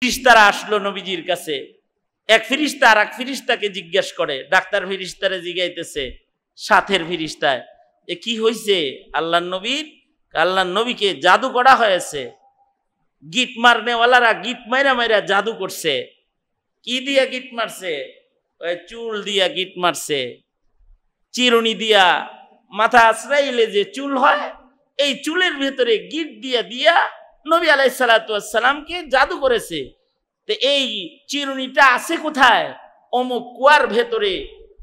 ফেরেশতারা আসলো নবীজির কাছে। এক ফেরেশতা আর এক ফেরেশতাকে জিজ্ঞেস করে, ডাক্তার ফেরেশতারে জিজ্ঞাইতেছে সাথের ফেরেশতায়, এ কি হয়েছে আল্লাহর নবীকে জাদু করা হয়েছে, গিট মারনেওয়ালারা গিট মাইরা মাইরা জাদু করছে। কি দিয়া গিট মারছে? ওই চুল দিয়া গিট মারছে, চিরুনি দিয়া মাথা আশ্রাইলে যে চুল হয় এই চুলের ভেতরে গিট দিয়া দিয়া নবী আলাইহিস সালাতু ওয়াস সালামকে জাদু করেছে। তো এই চিরুনিটা আছে কোথায়? অমুক কুয়ার ভেতরে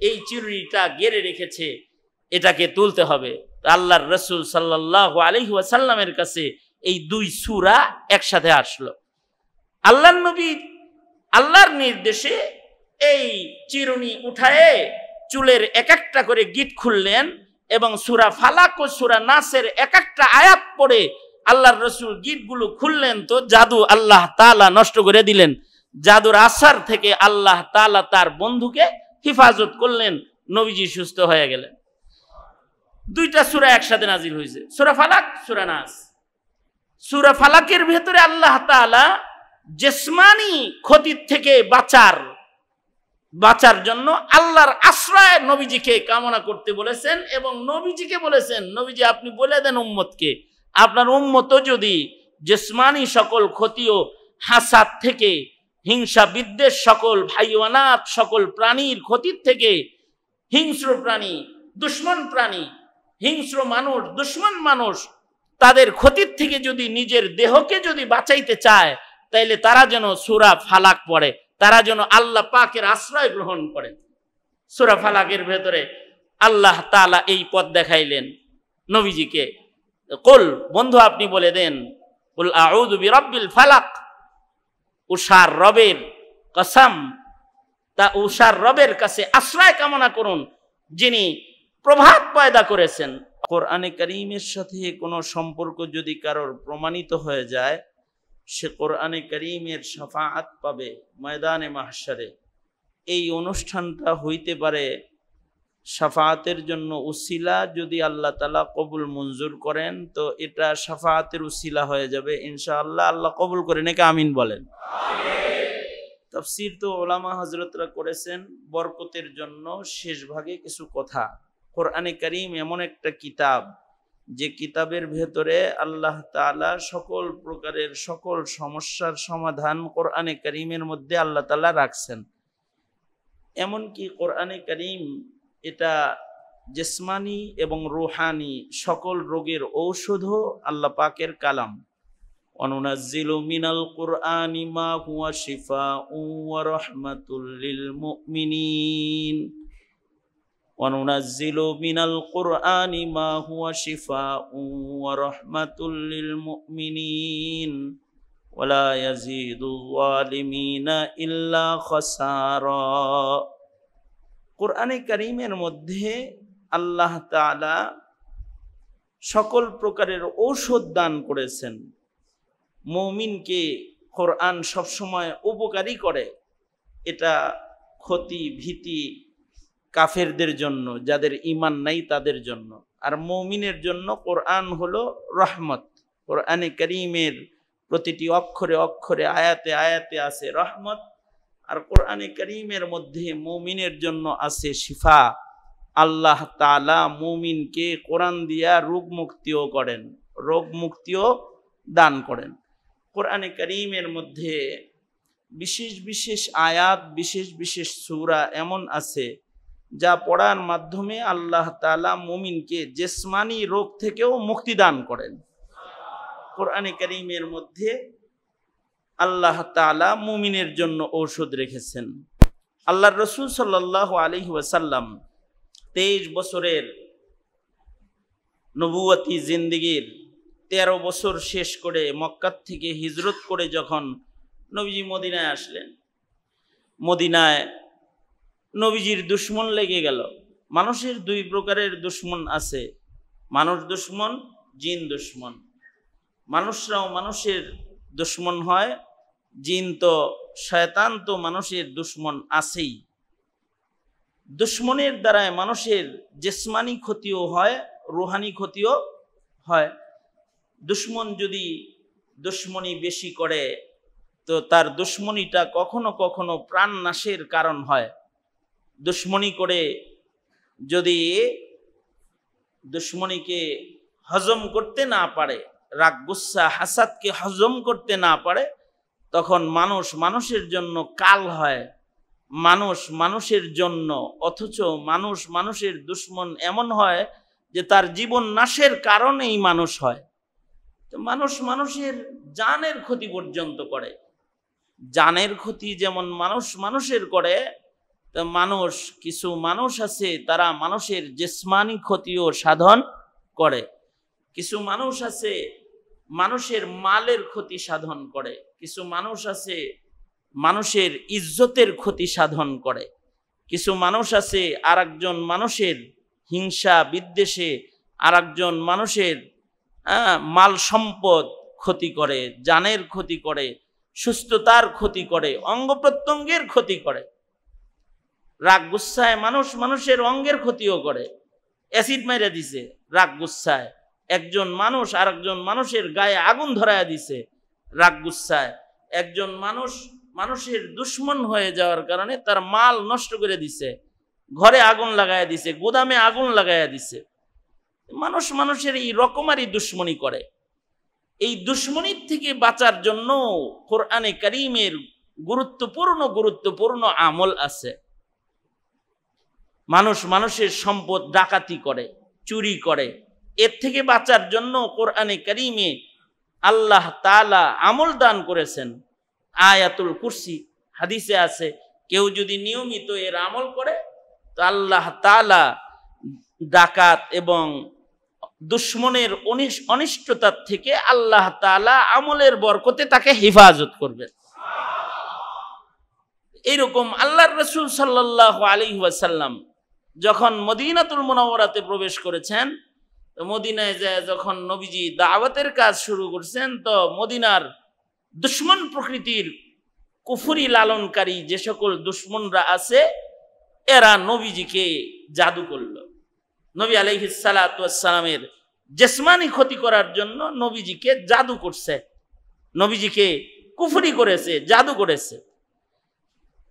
এই চিরুনিটা গেড়ে রেখেছে, এটাকে তুলতে হবে। আল্লাহর রাসূল সাল্লাল্লাহু আলাইহি ওয়াসাল্লামের কাছে এই দুই সূরা একসাথে আসলো। আল্লাহর নবী আল্লাহর নির্দেশে এই চিরুনি উঠায়ে চুলের এক একটা করে গিট খুললেন এবং সূরা ফালাক ও সূরা নাসের এক একটা আয়াত পড়ে আল্লাহর রাসূল গিটগুলো খুললেন। তো জাদু আল্লাহ তাআলা নষ্ট করে দিলেন। জাদুর আসার থেকে আল্লাহ তাআলা তার বন্ধুকে হেফাজত করলেন, নবীজি সুস্থ হয়ে গেলেন। দুইটা সূরা একসাথে নাজিল হয়েছে, সূরা ফালাক, সূরা নাস। সূরা ফালাকের ভেতরে আল্লাহ তাআলা জিসমানি ক্ষতির থেকে বাঁচার জন্য আল্লাহর আশ্রয় নবীজিকে কামনা করতে বলেছেন এবং নবীজিকে বলেছেন, নবীজি আপনি বলে দেন উম্মতকে, আপনার উম্মতও যদি জিসমানি সকল ক্ষতি ও হাসাদ থেকে, হিংসা বিদ্বেষ, সকল ভাইওয়ানাত, সকল প্রাণীর ক্ষতির থেকে, হিংস্র প্রাণী, দুশ্মন প্রাণী, হিংস্র মানুষ, দুশ্মন মানুষ, তাদের ক্ষতির থেকে যদি নিজের দেহকে যদি বাঁচাইতে চায় তাইলে তারা যেন সূরা ফালাক পড়ে, তারা যেন আল্লাহ পাকের আশ্রয় গ্রহণ করে। সূরা ফালাকের ভেতরে আল্লাহ তাআলা এই পথ দেখাইলেন নবীজিকে। কুল, বন্ধু আপনি বলে দেন, কুল আউযু বিরাব্বিল ফালাক, উষার রবের কসম, তা উষার রবের কাছে আশ্রয় কামনা করুন যিনি প্রভাত পয়দা করেছেন। কোরআনে কারীমের সাথে কোনো সম্পর্ক যদি কারোর প্রমাণিত হয়ে যায়, সে কোরআনে কারীমের শাফাআত পাবে ময়দানে মাহশারে। এই অনুষ্ঠানটা হইতে পারে শাফাআতের জন্য উসিলা, যদি আল্লাহ তাআলা কবুল মঞ্জুর করেন তো এটা শাফাআতের উসিলা হয়ে যাবে ইনশাআল্লাহ। আল্লাহ কবুল করে নাকি আমিন বলেন। তাফসীর তো উলামা হযরতরা করেছেন বরকতের জন্য। শেষ ভাগে কিছু কথা, কোরআনে কারীম এমন একটা কিতাব যে কিতাবের ভেতরে আল্লাহ তাআলা সকল প্রকারের সকল সমস্যার সমাধান কোরআনে কারীমের মধ্যে আল্লাহ তাআলা রাখছেন। এমনকি কোরআনে কারীম এটা জিসমানি এবং রূহানি সকল রোগের ঔষধও আল্লাহ পাকের কালাম। অনুনাজ্জিলু মিনাল কুরআনি মা হুয়া শিফাউন ওয়া রাহমাতুল লিল মুমিনিন, অনুনাজ্জিলু মিনাল কুরআনি মা হুয়া শিফাউন ওয়া রাহমাতুল লিল মুমিনিন ওয়া লা ইয়াজিদুল যালিমিনা ইল্লা খাসারা। কোরআনে কারীমের মধ্যে আল্লাহ তাআলা সকল প্রকারের ঔষধ দান করেছেন। মুমিনকে কোরআন সবসময় উপকারী করে। এটা ক্ষতি ভীতি কাফেরদের জন্য, যাদের ঈমান নাই তাদের জন্য। আর মুমিনের জন্য কোরআন হলো রহমত। কোরআনে কারীমের প্রতিটি অক্ষরে অক্ষরে, আয়াতে আয়াতে আছে রহমত। আর কোরআনে কারীমের মধ্যে মুমিনের জন্য আছে শিফা। আল্লাহ তাআলা মুমিনকে কোরআন দিয়া রোগ মুক্তিও করেন, রোগ মুক্তিও দান করেন। কোরআনে কারীমের মধ্যে বিশেষ বিশেষ আয়াত, বিশেষ বিশেষ সূরা এমন আছে যা পড়ার মাধ্যমে আল্লাহ তাআলা মুমিনকে জিসমানি রোগ থেকেও মুক্তি দান করেন। কোরআনে কারীমের মধ্যে আল্লাহ তাআলা মুমিনের জন্য ঔষধ রেখেছেন। আল্লাহর রাসূল সাল্লাল্লাহু আলাইহি ওয়াসাল্লাম 23 বছরের নবুয়তি জিন্দেগীর 13 বছর শেষ করে মক্কা থেকে হিজরত করে যখন নবীজি মদিনায় আসলেন, মদিনায় নবীজির দুশ্মন লেগে গেল। মানুষের দুই প্রকারের দুশ্মন আছে, মানুষ দুশ্মন, জিন দুশ্মন। মানুষরাও মানুষের দুশ্মন হয়, জিন তো শয়তান তো মানুষের দুশ্মন আছেই। দুশ্মনের দ্বারায় মানুষের জিসমানি ক্ষতিও হয়, রূহানি ক্ষতিও হয়। দুশ্মন যদি দুশ্মনী বেশি করে তো তার দুশ্মনীটা কখনো কখনো প্রাণ নাশের কারণ হয়। দুশ্মনী করে যদি দুশ্মনীকে হজম করতে না পারে, রাগ গুসা হাসাদকে হজম করতে না পারে, তখন মানুষ মানুষের জন্য কাল হয়, মানুষ মানুষের জন্য, অথচ মানুষ মানুষের দুশ্মন এমন হয় যে তার জীবন নাশের কারণেই মানুষ হয়। তো মানুষ মানুষের জানের ক্ষতি পর্যন্ত করে। জানের ক্ষতি যেমন মানুষ মানুষের করে, তো কিছু মানুষ আছে তারা মানুষের জিসমানি ক্ষতিও সাধন করে। কিছু মানুষ আছে মানুষের মালের ক্ষতি সাধন করে। কিছু মানুষ আছে মানুষের ইজ্জতের ক্ষতি সাধন করে। কিছু মানুষ আছে আরেকজন মানুষের হিংসা বিদ্বেষে আরেকজন মানুষের মাল সম্পদ ক্ষতি করে, জানের ক্ষতি করে, সুস্থতার ক্ষতি করে, অঙ্গ প্রত্যঙ্গের ক্ষতি করে। রাগ গুসায় মানুষ মানুষের অঙ্গের ক্ষতিও করে। অ্যাসিড মাইরা দিছে রাগ গুসায়, একজন মানুষ আরেকজন মানুষের গায়ে আগুন ধরায়া দিছে রাগ গুসায়, একজন মানুষ মানুষের দুশ্মন হয়ে যাওয়ার কারণে তার মাল নষ্ট করে দিছে, ঘরে আগুন লাগাইয়া দিছে, গোদামে আগুন লাগাইয়া দিছে। মানুষ মানুষের এই রকমারি দুশ্মনী করে। এই দুশ্মনীর থেকে বাঁচার জন্য কোরআনে কারীমের গুরুত্বপূর্ণ আমল আছে। মানুষ মানুষের সম্পদ ডাকাতি করে, চুরি করে, এর থেকে বাঁচার জন্য কোরআনে কারীমে আল্লাহ তাআলা আমল দান করেছেন। আয়াতুল কুরসি, হাদিসে আছে কেউ যদি নিয়মিত এর আমল করে তো আল্লাহ তাআলা ডাকাত এবং দুশ্মনের অনিষ্টতার থেকে আল্লাহ তাআলা আমলের বরকতে তাকে হেফাজত করবেন। এইরকম আল্লাহর রাসূল সাল্লাল্লাহু আলাইহি ওয়াসাল্লাম যখন মদিনাতুল মুনাওয়ারাতে প্রবেশ করেছেন, তো মদিনায় যায় যখন নবীজি দাওয়াতের কাজ শুরু করছেন, তো মদিনার দুশ্মন প্রকৃতির কুফরি লালনকারী যে সকল দুশ্মনরা আছে এরা নবীজিকে জাদু করল। নবী আলাইহিস সালাতু ওয়াস সালামের জিসমানি ক্ষতি করার জন্য নবীজিকে জাদু করছে, নবীজিকে কুফরি করেছে, জাদু করেছে।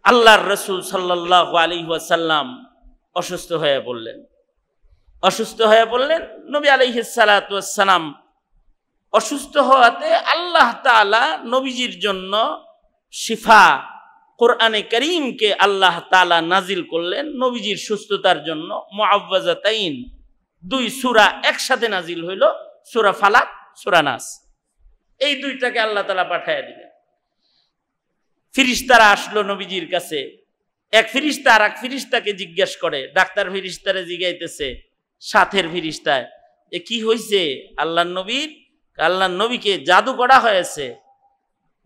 আল্লাহর রাসূল সাল্লাল্লাহু আলাইহি ওয়াসাল্লাম অসুস্থ হয়ে পড়লেন। নবী আলাইহিস সালাতু ওয়াস সালাম অসুস্থ হওয়াতে আল্লাহ তাআলা নবীজির জন্য শিফা কোরআনে কারীমকে আল্লাহ তাআলা নাজিল করলেন নবীজির সুস্থতার জন্য। মুআওয়াযাতাইন, 2 সূরা একসাথে নাজিল হইল, সূরা ফালাক, সূরা নাস, এই 2টাকে আল্লাহ তাআলা পাঠিয়ে দিলেন। ফেরেশতারা আসলো নবীজির কাছে। এক ফেরেশতা আর এক ফেরেশতাকে জিজ্ঞাসা করে, ডাক্তার ফেরেশতারে জিগাইতেছে সাথের ফেরেশতায়, এ কি হয়েছে আল্লাহর নবীকে জাদু করা হয়েছে।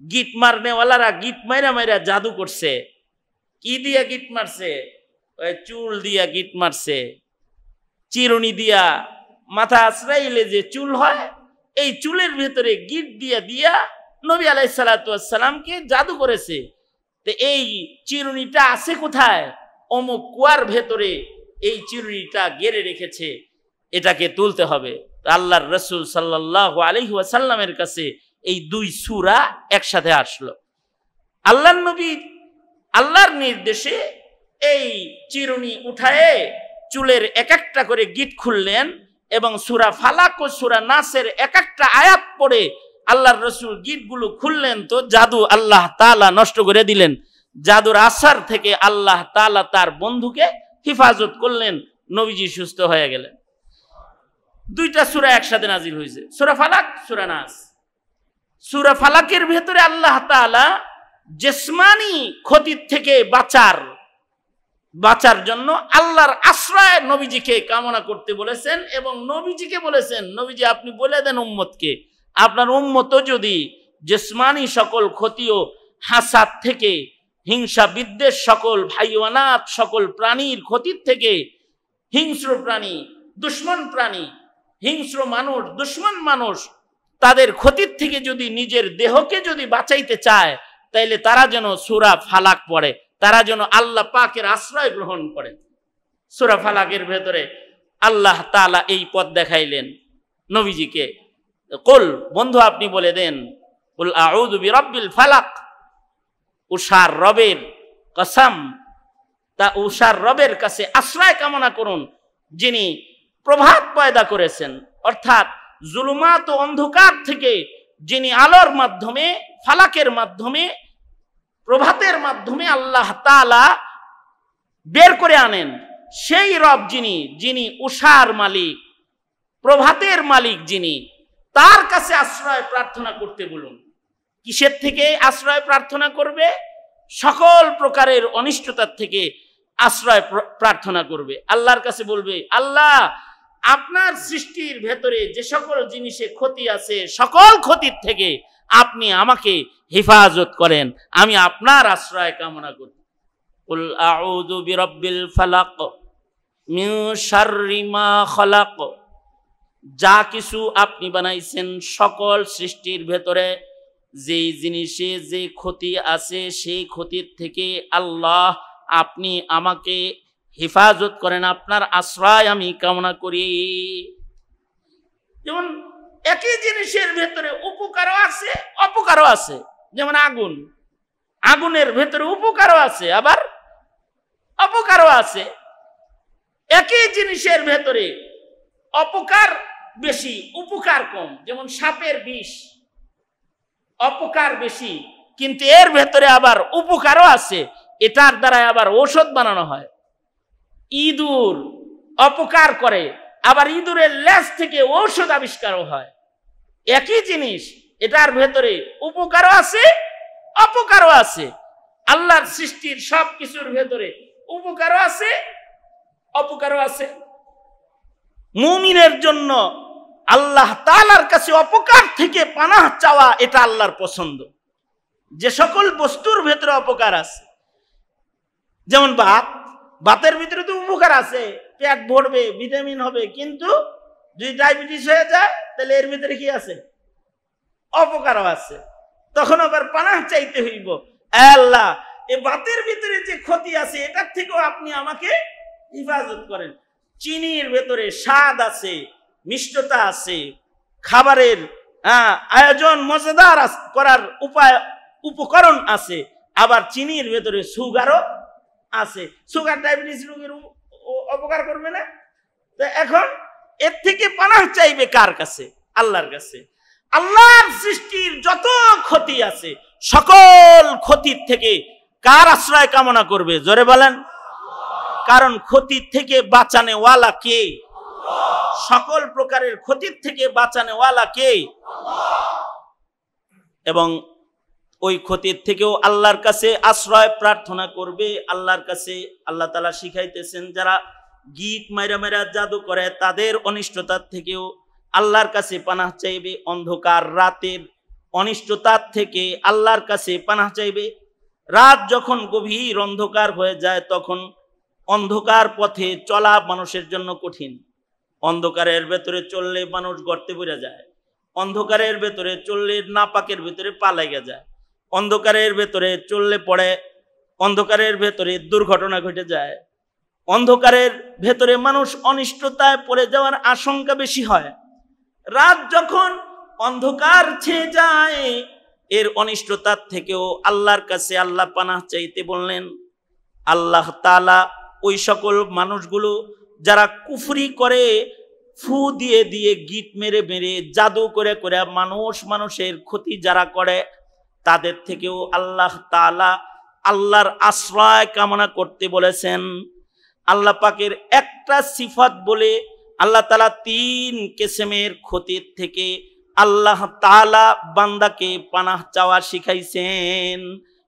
গিট মারনেওয়ালারা গিট মাইরা মাইরা জাদু করছে। কি দিয়া গিট মারছে? ওই চুল দিয়া গিট মারছে, চিরুনি দিয়া মাথা আশ্রাইলে যে চুল হয় এই চুলের ভেতরে গিট দিয়া দিয়া নবী আলাইহিস সালাতু ওয়াস সালামকে জাদু করেছে। তো এই চিরুনিটা আছে কোথায়? অমুক কুয়ার ভেতরে এই চিরুনিটা গেড়ে রেখেছে, এটাকে তুলতে হবে। আল্লাহর রাসূল সাল্লাল্লাহু আলাইহি ওয়াসাল্লামের কাছে এই 2 সূরা একসাথে আসলো। আল্লাহর নবী আল্লাহর নির্দেশে এই চিরুনি উঠায়ে চুলের এক একটা করে গিট খুললেন এবং সূরা ফালাক ও সূরা নাসের এক একটা আয়াত পড়ে আল্লাহর রাসূল গিটগুলো খুললেন, তো জাদু আল্লাহ তাআলা নষ্ট করে দিলেন। জাদুর আসার থেকে আল্লাহ তাআলা তার বন্ধুকে হেফাজত করলেন, নবীজি সুস্থ হয়ে গেলেন। 2টা সূরা একসাথে নাজিল হয়েছে, সূরা ফালাক, সূরা নাস। সূরা ফালাকের ভেতরে আল্লাহ তাআলা জিসমানি ক্ষতির থেকে বাঁচার জন্য আল্লাহর আশ্রয় নবীজিকে কামনা করতে বলেছেন এবং নবীজিকে বলেছেন, নবীজি আপনি বলে দেন উম্মতকে, আপনার উম্মতও যদি জিসমানি সকল ক্ষতি ও হাসাদ থেকে, হিংসা বিদ্বেষ, সকল ভাইওয়ানাত, সকল প্রাণীর ক্ষতির থেকে, হিংস্র প্রাণী, দুশ্মন প্রাণী, হিংস্র মানুষ, দুশ্মন মানুষ, তাদের ক্ষতির থেকে যদি নিজের দেহকে যদি বাঁচাইতে চায় তাইলে তারা যেন সূরা ফালাক পড়ে, তারা যেন আল্লাহ পাকের আশ্রয় গ্রহণ করে। সূরা ফালাকের ভেতরে আল্লাহ তাআলা এই পথ দেখাইলেন নবীজিকে। কুল, বন্ধু আপনি বলে দেন, কুল আউযু বিরাব্বিল ফালাক উষার রবের কসম, তা উষার রবের কাছে আশ্রয় কামনা করুন যিনি প্রভাত পয়দা করেছেন, অর্থাৎ জুলুমাত ও অন্ধকার থেকে যিনি আলোর মাধ্যমে, ফালাকের মাধ্যমে, প্রভাতের মাধ্যমে আল্লাহ তাআলা বের করে আনেন, সেই রব যিনি উষার মালিক, প্রভাতের মালিক, যিনি, তার কাছে আশ্রয় প্রার্থনা করতে বলুন। কিসের থেকে আশ্রয় প্রার্থনা করবে? সকল প্রকারের অনিষ্টতার থেকে আশ্রয় প্রার্থনা করবে। আল্লাহর কাছে বলবে, আল্লাহ আপনার সৃষ্টির ভেতরে যে সকল জিনিসে ক্ষতি আছে, সকল ক্ষতির থেকে আপনি আমাকে হেফাজত করেন, আমি আপনার আশ্রয় কামনা করি। কুল আউযু বিরাব্বিল ফালাক মিন শাররি মা খালাক। যা কিছু আপনি বানাইছেন, সকল সৃষ্টির ভেতরে যেই জিনিসে যে ক্ষতি আছে, সেই ক্ষতির থেকে আল্লাহ আপনি আমাকে হেফাজত করেন, আপনার আশ্রয় আমি কামনা করি। যেমন একই জিনিসের ভেতরে উপকারও আছে, অপকারও আছে। যেমন আগুনের ভেতরে উপকারও আছে, আবার অপকারও আছে। একই জিনিসের ভেতরে অপকার বেশি, উপকার কম। যেমন সাপের বিষ, অপকার বেশি, কিন্তু এর ভেতরে আবার উপকারও আছে, এটার দ্বারা আবার ঔষধ বানানো হয়। ইঁদুর অপকার করে, আবার ইঁদুরের লেজ থেকে ঔষধ আবিষ্কারও হয়। একই জিনিস, এটার ভেতরে উপকারও আছে, অপকারও আছে। আল্লাহর সৃষ্টির সব কিছুর ভেতরে উপকারও আছে, অপকারও আছে। মুমিনের জন্য আল্লাহ তাআলার কাছে অপকার থেকে পানাহ চাওয়া, এটা আল্লাহর পছন্দ। যে সকল বস্তুর ভেতরে অপকার আছে, যেমন ভাতের ভিতরে তো উপকার আছে, পেট ভরবে, ভিটামিন হবে, কিন্তু যদি ডায়াবেটিস হয়ে যায় তাহলে এর ভিতরে কি আছে? অপকারও আছে। তখন আবার পানাহ চাইতে হইব, আল্লাহ এই ভাতের ভিতরে যে ক্ষতি আছে এটার থেকেও আপনি আমাকে হেফাজত করেন। চিনির ভেতরে স্বাদ আছে, মিষ্টতা আছে, খাবারের আয়োজন মজাদার করার উপকরণ আছে, আবার চিনির ভেতরে সুগারও আছে। সুগার ডায়াবেটিস রোগের অপকার করবে না? তো এখন এর থেকে পানাহ চাইবে কার কাছে? আল্লাহর কাছে। আল্লাহর সৃষ্টির যত ক্ষতি আছে, সকল ক্ষতির থেকে কার আশ্রয় কামনা করবে? জোরে বলেন। কারণ ক্ষতির থেকে বাঁচানে ওয়ালা কে? সকল প্রকারের ক্ষতির থেকে বাঁচানে ওয়ালা কে? এবং ওই ক্ষতির থেকেও আল্লাহর কাছে আশ্রয় প্রার্থনা করবে। আল্লাহর কাছে আল্লাহ তাআলা শিখাইতেছেন, যারা গীত মাইরা মাইরা জাদু করে তাদের অনিষ্টতার থেকেও আল্লাহর কাছে পানাহ চাইবে। অন্ধকার রাতের অনিষ্টতার থেকে আল্লাহর কাছে পানাহ চাইবে। রাত যখন গভীর অন্ধকার হয়ে যায়, তখন অন্ধকার পথে চলা মানুষের জন্য কঠিন। অন্ধকারের ভেতরে চললে মানুষ গর্তে পড়ে যায়, অন্ধকারের ভেতরে চললে নাপাকের ভেতরে পা লেগে যায়, অন্ধকারের ভেতরে চললে পড়ে অন্ধকারের ভেতরে দুর্ঘটনা ঘটে যায়, অন্ধকারের ভেতরে মানুষ অনিষ্টতায় পড়ে যাওয়ার আশঙ্কা বেশি হয়। রাত যখন অন্ধকার ছেয়ে যায়, এর অনিষ্টতার থেকেও আল্লাহর কাছে আল্লাহ পানাহ চাইতে বললেন। আল্লাহ তাআলা ওই সকল মানুষগুলো যারা কুফরি করে, ফু দিয়ে দিয়ে, গিট মেরে মেরে, জাদু করে করে মানুষের ক্ষতি যারা করে, তাদের থেকেও আল্লাহ তাআলা আল্লাহর আশ্রয় কামনা করতে বলেছেন। আল্লাহ পাকের একটা সিফাত বলে আল্লাহ তাআলা 3 কিসমের ক্ষতির থেকে আল্লাহ তাআলা বান্দাকে পানাহ চাওয়া শিখাইছেন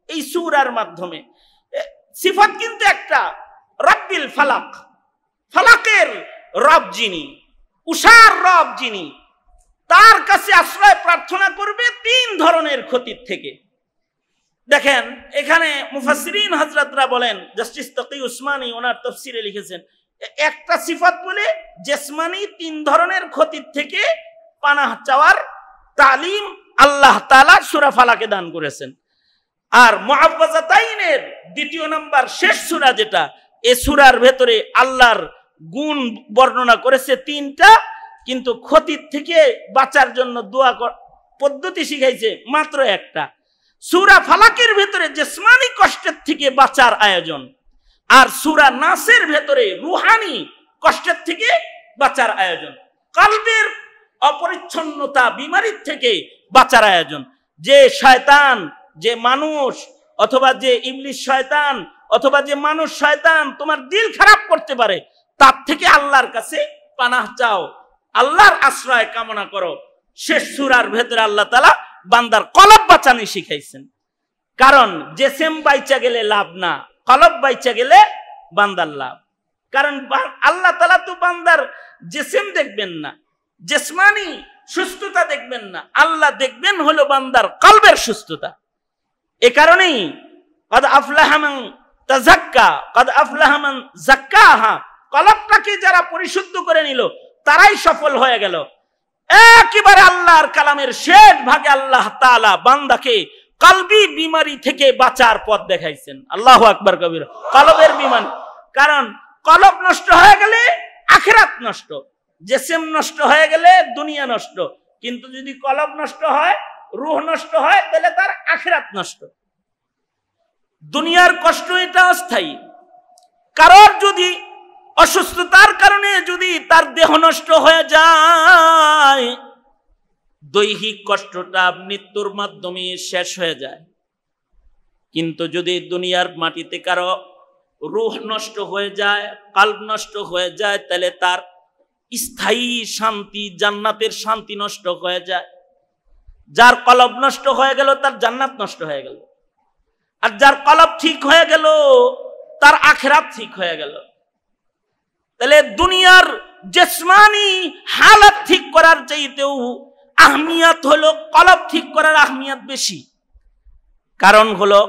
এই সূরার মাধ্যমে। সিফাত কিন্তু একটা, রব্বিল ফালাক, ফালাকের রব যিনি, উষার রব যিনি, তার কাছে আশ্রয় প্রার্থনা করবে 3 ধরনের ক্ষতির থেকে। দেখেন এখানে মুফাসসিরিন হযরতরা বলেন, জাস্টিস তাকি উসমানী ওনার তাফসীরে লিখেছেন, একটা সিফাত বলে জিসমানি 3 ধরনের ক্ষতির থেকে পানাহ চাওয়ার তালিম আল্লাহ তাআলা সূরা ফালাকে দান করেছেন। আর মুআওয়াযাতাইনের 2 নম্বর শেষ সূরা যেটা, এই সূরার ভেতরে আল্লাহর গুণ বর্ণনা করেছে 3টা, কিন্তু ক্ষতির থেকে বাঁচার জন্য দোয়া পদ্ধতি শিখাইছে মাত্র একটা। সূরা ফালাকের ভেতরে জিসমানি কষ্টের থেকে বাঁচার আয়োজন, আর সূরা নাসের ভেতরে রুহানি কষ্টের থেকে বাঁচার আয়োজন, কলবের অপরিচ্ছন্নতা বিমারির থেকে বাঁচার আয়োজন। যে শয়তান, যে মানুষ অথবা যে ইবলিস শয়তান অথবা যে মানুষ শয়তান তোমার দিল খারাপ করতে পারে, তার থেকে আল্লাহর কাছে পানাহ চাও, আল্লাহর আশ্রয় কামনা করো। শেষ সূরার ভেতরে আল্লাহ তাআলা বান্দার কলব বাঁচানি শিখাইছেন। কারণ জেসেম বাইচা গেলে লাভ না, কলব বাইচা গেলে বান্দার লাভ। কারণ আল্লাহ তাআলা তো বান্দার জেসেম দেখবেন না, জিসমানি সুস্থতা দেখবেন না, আল্লাহ দেখবেন হলো বান্দার কলবের সুস্থতা। এ কারণেই কদ আফলাহা মান তাযাক্কা কদ আফলাহা মান যাক্কাহা, কলবটাকে যারা পরিশুদ্ধ করে নিল তারাই সফল হয়ে গেল। একেবারে আল্লাহর কালামের শেষ ভাগে আল্লাহ তাআলা বান্দাকে কলবি বিমারি থেকে বাঁচার পথ দেখাইছেন। আল্লাহু আকবার কবির। কলবের বিমারি, কারণ কলব নষ্ট হয়ে গেলে আখিরাত নষ্ট, জিসম নষ্ট হয়ে গেলে দুনিয়া নষ্ট, কিন্তু যদি কলব নষ্ট হয়, রূহ নষ্ট হয়, তাহলে তার আখিরাত নষ্ট। দুনিয়ার কষ্ট এটা অস্থায়ী। কারোর যদি অসুস্থতার কারণে যদি তার দেহ নষ্ট হয়ে যায়, দৈহিক কষ্টটা মৃত্যুর মাধ্যমে শেষ হয়ে যায়। কিন্তু যদি দুনিয়ার মাটিতে কারো রূহ নষ্ট হয়ে যায়, কলব নষ্ট হয়ে যায়, তাহলে তার স্থায়ী শান্তি, জান্নাতের শান্তি নষ্ট হয়ে যায়। যার কলব নষ্ট হয়ে গেল তার জান্নাত নষ্ট হয়ে গেল, আর যার কলব ঠিক হয়ে গেল তার আখিরাত ঠিক হয়ে গেল। তাহলে দুনিয়ার জিসমানি হালাত ঠিক করার চাইতেও আহমিয়ত হলো কলব ঠিক করার আহমিয়ত বেশি। কারণ হলো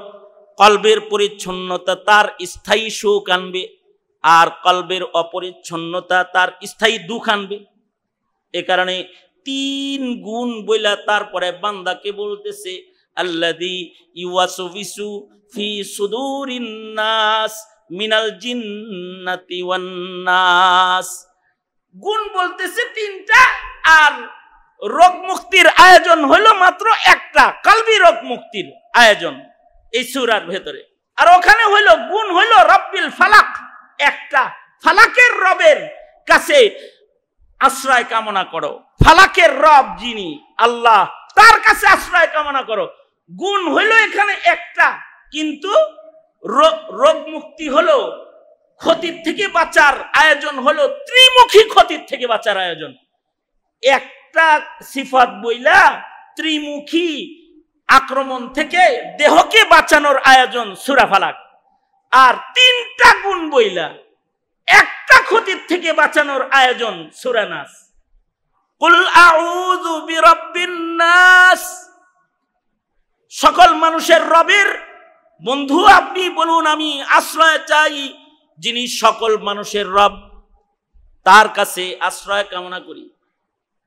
কলবের পরিচ্ছন্নতা তার স্থায়ী সুখ আনবে, আর কলবের অপরিচ্ছন্নতা তার স্থায়ী দুঃখ আনবে। এ কারণে 3 গুণ বইলা তারপরে বান্দাকে বলতেছে আল্লাযী ইউওয়াসবিসু ফি সুদুরিন নাস মিনাল জিন্নাতি ওয়ান নাস। গুণ বলতেছে 3টা, আর রোগ মুক্তির আয়োজন হলো মাত্র একটা, কলবি রোগ মুক্তির আয়োজন এই সূরার ভেতরে। আর ওখানে হইলো গুণ হইলো রব্বিল ফালাক, একটা ফালাকের রবের কাছে আশ্রয় কামনা করো। ফালাকের রব যিনি আল্লাহ, তার কাছে আশ্রয় কামনা করো। গুণ হইলো এখানে একটা, কিন্তু রোগ মুক্তি হলো, ক্ষতির থেকে বাঁচার আয়োজন হলো ত্রিমুখী ক্ষতির থেকে বাঁচার আয়োজন। একটা সিফাত বইলা ত্রিমুখী আক্রমণ থেকে দেহকে বাঁচানোর আয়োজন সূরা ফালাক, আর 3টা গুণ বইলা একটা ক্ষতির থেকে বাঁচানোর আয়োজন সূরা নাস। কুল আউযু বিরাব্বিন নাস, সকল মানুষের রবের বন্ধু আপনি বলুন আমি আশ্রয় চাই যিনি সকল মানুষের রব, তার কাছে আশ্রয় কামনা করি,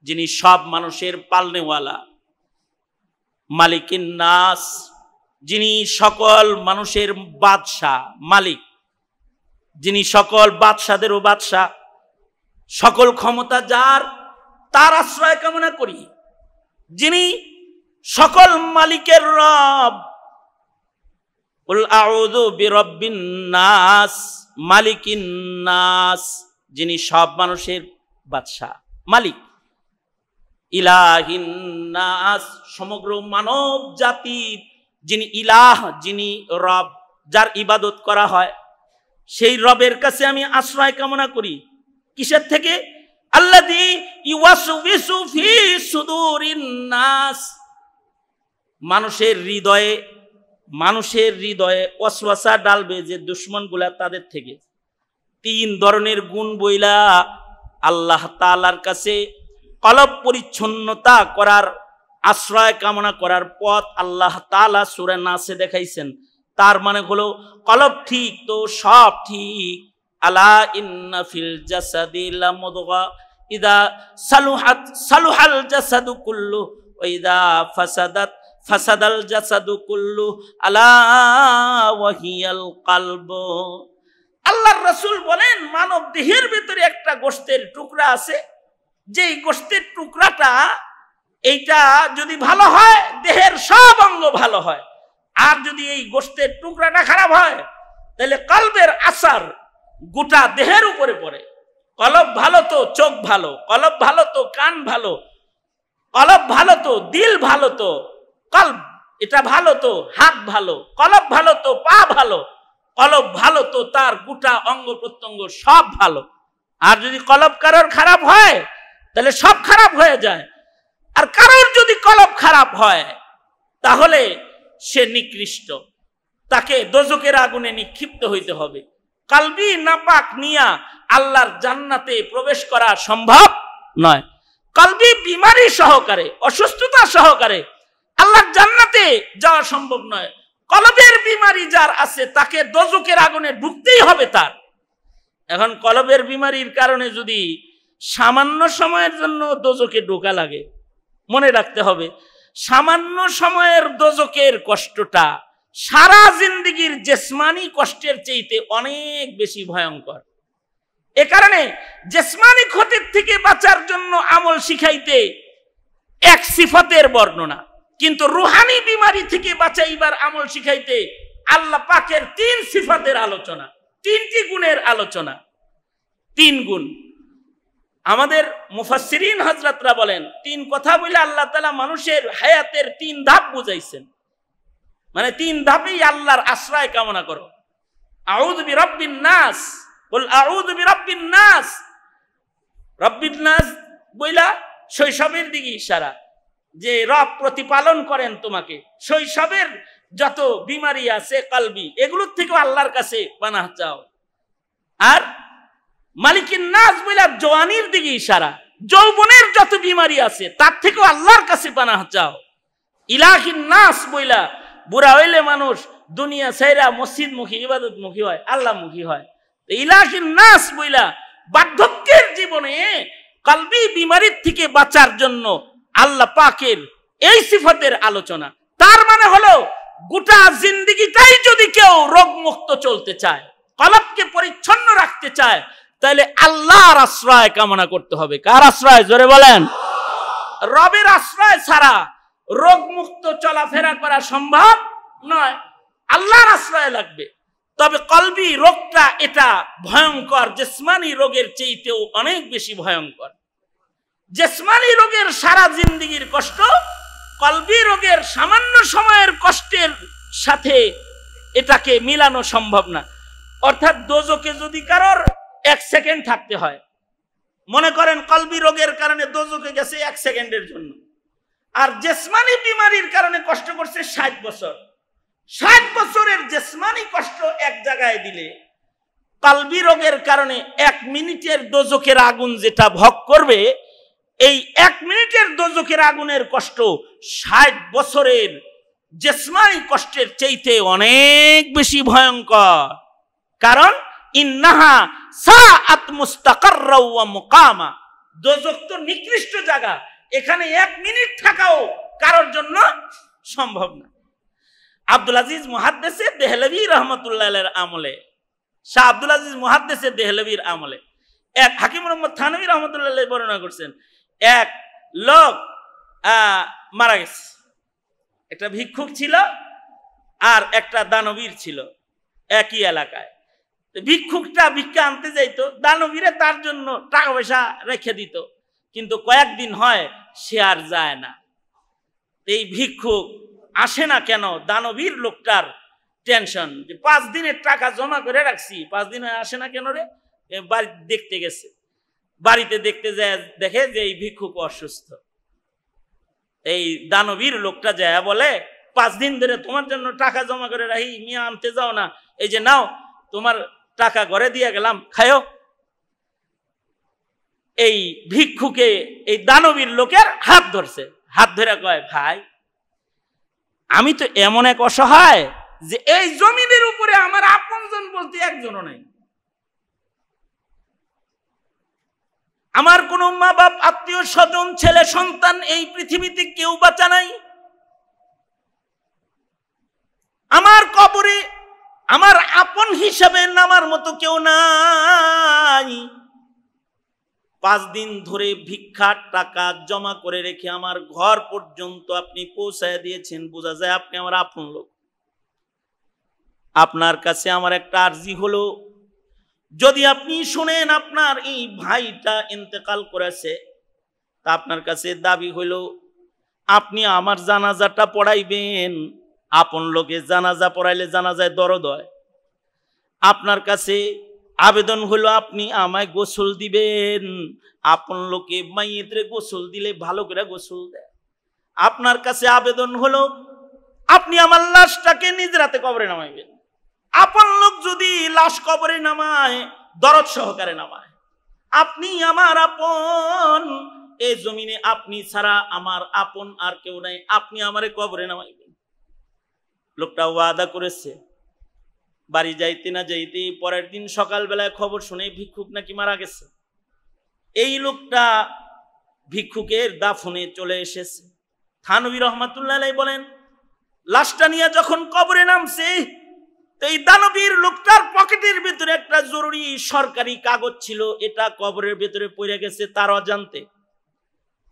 যিনি সব মানুষের পালনেওয়ালা। মালিকিন নাস, যিনি সকল মানুষের বাদশাহ, মালিক, যিনি সকল বাদশাদেরও বাদশাহ, সকল ক্ষমতা যার, তার আশ্রয় কামনা করি, যিনি সকল মালিকের রব। কুল আউযু বিরাব্বিন নাস মালিকিন নাস, যিনি সব মানুষের বাদশাহ, মালিক। ইলাহিন নাস, সমগ্র মানব জাতির যিনি ইলাহ, যিনি রব, যার ইবাদত করা হয়, সেই রবের কাছে আমি আশ্রয় কামনা করি। কিসের থেকে? আল্লাযী ইউওয়াসবিসু ফি সুদুরিন নাস, মানুষের হৃদয়ে ওয়াসওয়াসা ডালবে যে দুশমনগুলা, তাদের থেকে। 3 ধরনের গুণ বইলা আল্লাহ তাআলার কাছে কলব পরিচ্ছন্নতা করার আশ্রয় কামনা করার পথ আল্লাহ তাআলা সূরা নাসে দেখাইছেন। তার মানে হলো কলব ঠিক তো সব ঠিক। আলা ইন্না ফিল জাসাদি লামুদগা ইদা সালুহাত সালুহাল জাসাদু কুল্লু ওয়া ইদা ফাসাদাত ফাসাদাল জাসাদু কুল্লু আলা ওয়াহিয়াল কলব। আল্লাহর রাসূল বলেন মানব দেহের ভিতরে একটা গোশতের টুকরা আছে, যেই গোশতের টুকরাটা এইটা যদি ভালো হয় দেহের সব অঙ্গ ভালো হয়, আর যদি এই গোশতের টুকরাটা খারাপ হয় তাহলে কলবের আসার গোটা দেহের উপরে পড়ে। কলব ভালো তো চোখ ভালো, কলব ভালো তো কান ভালো, কলব ভালো তো দিল ভালো, তো কলব এটা ভালো তো হাত ভালো, কলব ভালো তো পা ভালো, কলব ভালো তো তার গোটা অঙ্গ প্রত্যঙ্গ সব ভালো। আর যদি কলব কারোর খারাপ হয় তাহলে সব খারাপ হয়ে যায়। আর কারোর যদি কলব খারাপ হয় তাহলে সে নিকৃষ্ট, তাকে দোজকের আগুনে নিক্ষিপ্ত হইতে হবে। কলবি নাপাক নিয়া আল্লাহর জান্নাতে প্রবেশ করা সম্ভব নয়। কলবি বিমারি সহকারে, অসুস্থতা সহকারে আল্লাহর জান্নাতে যাওয়া সম্ভব নয়। কলবের বিমারি যার আছে তাকে দোজকের আগুনে ঢুকতেই হবে তার। এখন কলবের বিমারির কারণে যদি সামান্য সময়ের জন্য দোজকে ঢোকা লাগে, মনে রাখতে হবে সামান্য সময়ের দোজকের কষ্টটা সারা জিন্দেগির জিসমানি কষ্টের চাইতে অনেক বেশি ভয়ঙ্কর। এ কারণে জিসমানি ক্ষতির থেকে বাঁচার জন্য আমল শিখাইতে এক সিফাতের বর্ণনা, কিন্তু রুহানি বিমারি থেকে বাঁচাইবার আমল শিখাইতে আল্লাহ পাকের 3 সিফাতের আলোচনা, 3টি গুণের আলোচনা। 3 গুণ আমাদের মুফাসসিরিন হযরতরা বলেন 3 কথা বলে আল্লাহ তাআলা মানুষের হায়াতের 3 ধাপ বুঝাইছেন। মানে 3 ধাপেই আল্লাহর আশ্রয় কামনা করো। আউযু বিরাব্বিন নাস, বল আউযু বিরাব্বিন নাস। রব্বিন নাস বইলা শৈশবের দিকে ইশারা, যে রব প্রতিপালন করেন তোমাকে। শৈশবের যত বিমারি আছে কলবি, এগুলোর থেকেও আল্লাহর কাছে পানাহ চাও। আর মালিকিন নাস বইলা জওয়ানির দিকে ইশারা, যৌবনের যত বিমারি আছে তার থেকেও আল্লাহর কাছে পানাহ চাও। ইলাহিন নাস বইলা বুড়া হইলে মানুষ দুনিয়া ছাইরা মসজিদ মুখী, ইবাদত মুখী হয়, আল্লাহ মুখী হয়। ইলাহিন নাস বইলা বার্ধক্যের জীবনে কলবি বিমারির থেকে বাঁচার জন্য আল্লাহ পাকের এই সিফাতের আলোচনা। তার মানে হলো গোটা জিন্দেগিটাই যদি কেউ রোগমুক্ত চলতে চায়, কলবকে পরিচ্ছন্ন রাখতে চায়, তাহলে আল্লাহর আশ্রয় কামনা করতে হবে। কার আশ্রয়? জোরে বলেন। রবের আশ্রয় ছাড়া রোগমুক্ত চলাফেরা করা সম্ভব নয়, আল্লাহর আশ্রয় লাগবে। তবে কলবি রোগটা এটা ভয়ঙ্কর, জিসমানি রোগের চেয়েতেও অনেক বেশি ভয়ঙ্কর। জিসমানি রোগের সারা জিন্দেগির কষ্ট, কলবি রোগের সামান্য সময়ের কষ্টের সাথে এটাকে মিলানো সম্ভব না। অর্থাৎ দোজকে যদি কারোর 1 সেকেন্ড থাকতে হয়, মনে করেন কলবি রোগের কারণে দোজকে গেছে 1 সেকেন্ডের জন্য, আর জিসমানি বিমারির কারণে কষ্ট করছে 60 বছর। 60 বছরের জিসমানি কষ্ট এক জায়গায় দিলে কলবি রোগের কারণে 1 মিনিটের দোজকের আগুন যেটা ভোগ করবে, এই 1 মিনিটের দোজকের আগুনের কষ্ট 60 বছরের জিসমানি কষ্টের চাইতে অনেক বেশি ভয়ঙ্কর। কারণ ইন্নাহা সাআত মুস্তাকাররা ওয়া মুকামা, দোজক তো নিকৃষ্ট জায়গা, এখানে 1 মিনিট থাকাও কারোর জন্য সম্ভব না। আব্দুল আজিজ মুহাদ্দিসে দেহলভী রাহমাতুল্লাহ আলাইহির আমলে, শাহ আব্দুল আজিজ মুহাদ্দিসে দেহলভীর আমলে এক হাকিম মুহাম্মদ থানভী রাহমাতুল্লাহ আলাইহি বর্ণনা করছেন, এক লোক মারা গেছে। একটা ভিক্ষুক ছিল আর একটা দানবীর ছিল একই এলাকায়। ভিক্ষুকটা ভিক্ষা আনতে যাইতো, দানবীরে তার জন্য টাকা পয়সা রেখে দিত, কিন্তু কয়েকদিন হয় সে আর যায় না। এই ভিক্ষুক আসে না কেন? দানবীর লোকটার টেনশন যে 5 দিনের টাকা জমা করে রাখছি, 5 দিন আসে না কেন রে? বাড়ি দেখতে গেছে, বাড়িতে দেখতে যায় দেখে যে এই ভিক্ষুক অসুস্থ। এই দানবীর লোকটা যায় বলে, 5 দিন ধরে তোমার জন্য টাকা জমা করে রাখি, মিয়া আনতে যাও না, এই যে নাও তোমার টাকা ঘরে দিয়ে গেলাম, খায়ো। এই ভিক্ষুকে এই দানবীর লোকের হাত ধরছে, হাত ধরে কয়, ভাই আমি তো এমন এক অসহায় যে এই জমিনের উপরে আমার আপনজন বলতে একজনও নাই, আমার কোনো মা বাপ আত্মীয় স্বজন ছেলে সন্তান এই পৃথিবীতে কেউ বাঁচা নাই, আমার কবরে আমার আপন হিসাবে নামার মতো কেউ নাই। 5 দিন ধরে ভিক্ষার টাকা জমা করে রেখে আমার ঘর পর্যন্ত আপনি পৌঁছায় দিয়েছেন, বোঝা যায় আপনি আমার আপন লোক। আপনার কাছে আমার একটা আরজি হলো, যদি আপনি শুনেন আপনার এই ভাইটা ইন্তেকাল করেছে, তা আপনার কাছে দাবি হইল আপনি আমার জানাজাটা পড়াইবেন। আপন লোকে জানাজা পড়াইলে জানাজায় দরদ হয়। আপনার কাছে আবেদন হলো আপনি আমায় গোসল দিবেন। আপন লোকে মাইয়েতরে গোসল দিলে ভালো করে গোসল দেয়। আপনার কাছে আবেদন হলো আপনি আমার লাশটাকে নিজ রাতে কবরে নামাইবেন। আপন লোক যদি লাশ কবরে নামায় দরদ সহকারে নামায়। আপনি আমার আপন, এই জমিনে আপনি ছাড়া আমার আপন আর কেউ নাই, আপনি আমারে কবরে নামাইবেন। লোকটা ওয়াদা করেছে। বাড়ি যাইতে না যাইতে পরের দিন সকালবেলায় খবর শুনে ভিক্ষুক নাকি মারা গেছে। এই লোকটা ভিক্ষুকের দাফনে চলে এসেছে। থানভী রহমাতুল্লাহ আলাইহি বলেন, লাশটা নিয়ে যখন কবরে নামছে, তো এই দানবীর লোকটার পকেটের ভিতরে একটা জরুরি সরকারি কাগজ ছিল, এটা কবরের ভিতরে পড়ে গেছে তার অজান্তে।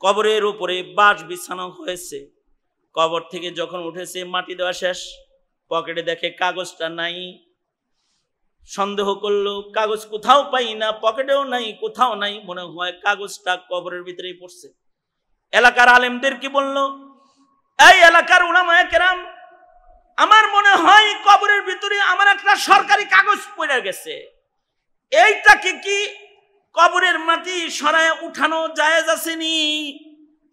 কবরের উপরে বাঁশ বিছানো হয়েছে। কবর থেকে যখন উঠেছে মাটি দেওয়া শেষ, পকেটে দেখে কাগজটা নাই। সন্দেহ করলো কাগজ কোথাও পাই না, পকেটেও নাই, কোথাও নাই, মনে হয় কাগজটা কবরের ভিতরেই পড়ছে। এলাকার আলেমদেরকে বলল, এই এলাকার উলামায়ে কেরাম, আমার মনে হয় কবরের ভিতরে আমার একটা সরকারি কাগজ পড়ে গেছে, এইটাকে কি কবরের মাটি সরায় উঠানো জায়েজ আসেনি?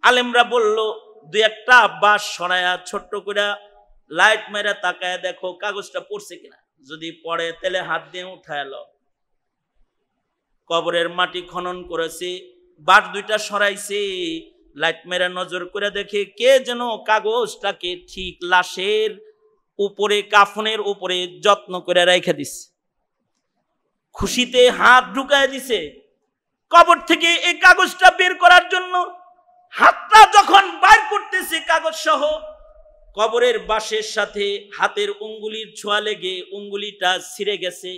আলেমরা বলল, দুই একটা বাঁশ সরায়া ছোট্ট করে লাইট মেরে তাকায় দেখো কাগজটা পড়ছে কিনা, যদি পড়ে তাহলে হাত দিয়ে উঠায় লো। কবরের মাটি খনন করেছে, বাঁশ দুইটা সরাইছে, লাইট মেরে নজর করে দেখে কে যেন কাগজটাকে ঠিক লাশের উপরে, কাফনের উপরে যত্ন করে রেখে দিছে। খুশিতে হাত ঢুকায় দিছে কবর থেকে এই কাগজটা বের করার জন্য। হাতটা যখন বাইর করতেছে কাগজ সহ, কবরের বাঁশের সাথে হাতের উঙ্গুলির ছোঁয়া লেগে উঙ্গুলিটা ছিঁড়ে গেছে।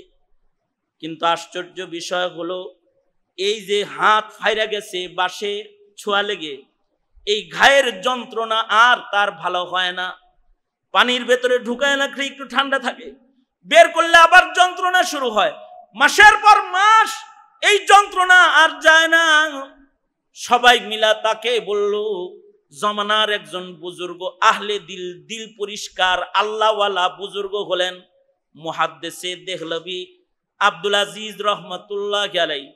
কিন্তু আশ্চর্য বিষয় হলো, এই যে হাত ফাইরা গেছে বাঁশে ছোঁয়া লেগে, এই ঘায়ের যন্ত্রণা আর তার ভালো হয় না। পানির ভেতরে ঢুকায় রাখলে একটু ঠান্ডা থাকে, বের করলে আবার যন্ত্রণা শুরু হয়। মাসের পর মাস এই যন্ত্রণা আর যায় না। সবাই মিলা তাকে বলল, জমানার একজন বুজুর্গ, আহলে দিল, দিল পরিষ্কার আল্লাহওয়ালা বুজুর্গ হলেন মুহাদ্দিসে দেহলভী আব্দুল আজিজ রহমাতুল্লাহ আলাইহি।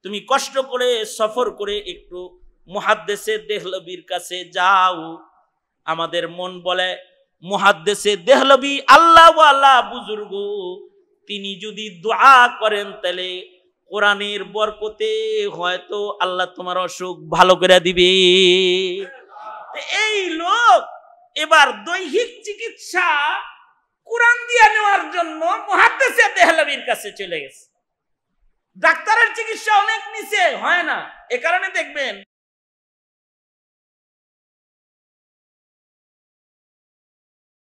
তুমি কষ্ট করে সফর করে একটু মুহাদ্দিসে দেহলভীর কাছে যাও। আমাদের মন বলে মুহাদ্দিসে দেহলভী আল্লাহওয়ালা বুজুর্গ, তিনি যদি দোয়া করেন তাহলে কোরআনের বরকতে হয়তো আল্লাহ তোমার অসুখ ভালো করে দিবে। এই লোক এবার দৈহিক চিকিৎসা কোরআন দিয়ে নেওয়ার জন্য মুহাদ্দিসে দেহলভীর কাছে চলে গেছে। ডাক্তারের চিকিৎসা অনেক নিচে হয় না, এ কারণে দেখবেন